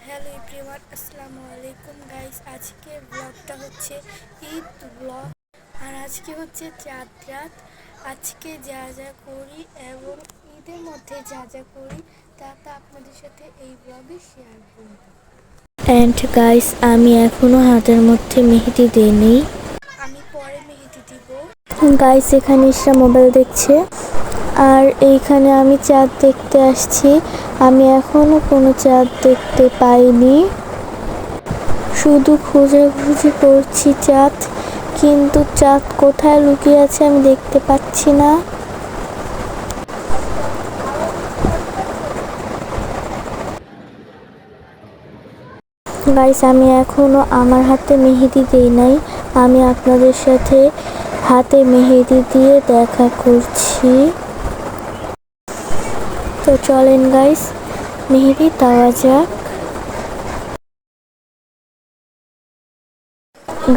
Hello everyone, আসসালামু আলাইকুম guys. আজকে ব্লগটা হচ্ছে ঈদ ব্লগ। আর আজকে হচ্ছে চাঁদ রাত। আজকে যা যা করি এবং ঈদের মধ্যে যা যা করি তা আপনাদের সাথে এই ব্লগে শেয়ার করব। অ্যান্ড গাইস, আমি এখনো হাতের মধ্যে মেহেদি দিইনি। আমি পরে মেহেদি দিব। গাইস, এখানে ইসরা মোবাইল দেখছে আর এইখানে আমি চাঁদ দেখতে আসছি। আমি এখনো কোনো চাঁদ দেখতে পাইনি, শুধু খোঁজাখুঁজি করছি চাঁদ, কিন্তু চাঁদ কোথায় লুকিয়ে আছে আমি দেখতে পাচ্ছি না। গাইস, আমি এখনো আমার হাতে মেহেদি দেই নাই। আমি আপনাদের সাথে হাতে মেহেদি দিয়ে দেখা করছি। তো চলেন গাইস, মেহেদি দেওয়া যাক।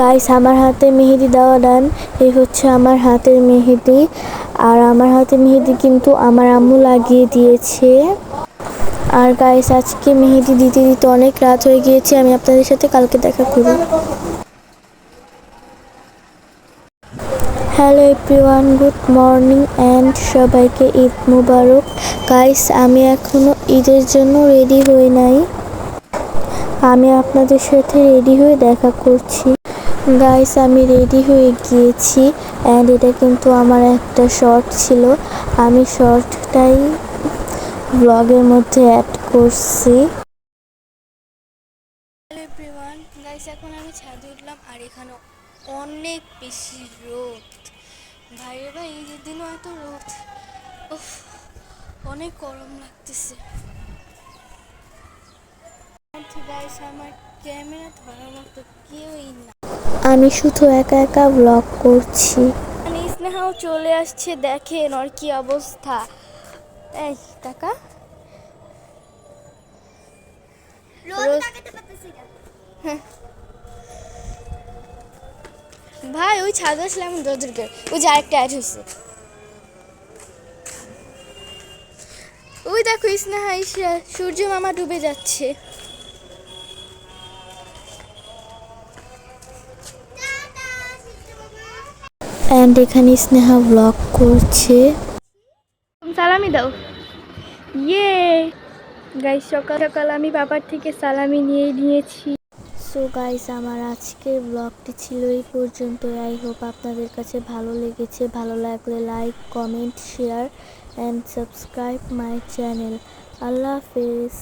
গাইস, আমার হাতে মেহেদি দেওয়া ডান। এই হচ্ছে আমার হাতের মেহেদি। আর আমার হাতে মেহেদি কিন্তু আমার আম্মু লাগিয়ে দিয়েছে। আর গাইস, আজকে মেহেদি দিতে দিতে অনেক রাত হয়ে গিয়েছে। আমি আপনাদের সাথে কালকে দেখা করি। Hello everyone, good morning and সবাইকে ঈদ মুবারক। গাইস, আমি এখনো ঈদের জন্য রেডি হই নাই। আমি আপনাদের সাথে রেডি হয়ে দেখা করছি। গাইস, আমি রেডি হয়ে গিয়েছি অ্যান্ড এটা কিন্তু আমার একটা শর্ট ছিল। আমি শর্টটাই ব্লগের মধ্যে অ্যাড করছি। হ্যালো এভরিওয়ান গাইস, এখন আমি ছাদে উঠলাম আর এখানে অনেক বেশি রোদ। ভাইরে ভাই, ঈদের দিনও এত রোদ, উফ, অনেক গরম লাগতেছে। গাইস, আমার ক্যামেরা ধরার মতো কেউই না। আমি শুধু একা একা ব্লগ করছি। স্নেহাও চলে আসছে, দেখেন ওর কি অবস্থা। এই টাকা ভাই, ওই ছাদে আসলে আমি রোদেরকে ওই যে আরেকটা অ্যাড হয়েছে। ওই দেখো স্নেহা, সূর্য মামা ডুবে যাচ্ছে। অ্যান্ড এখানে স্নেহা ব্লগ করছে। সালামি দাও। ইয়ে গাইস, সকাল সকাল আমি বাবার থেকে সালামি নিয়েছি। সো গাইস, আমার আজকের ব্লগটি ছিল এই পর্যন্ত। আই হোপ আপনাদের কাছে ভালো লেগেছে। ভালো লাগলে like, comment, share and subscribe my channel. Allah হাফেজ।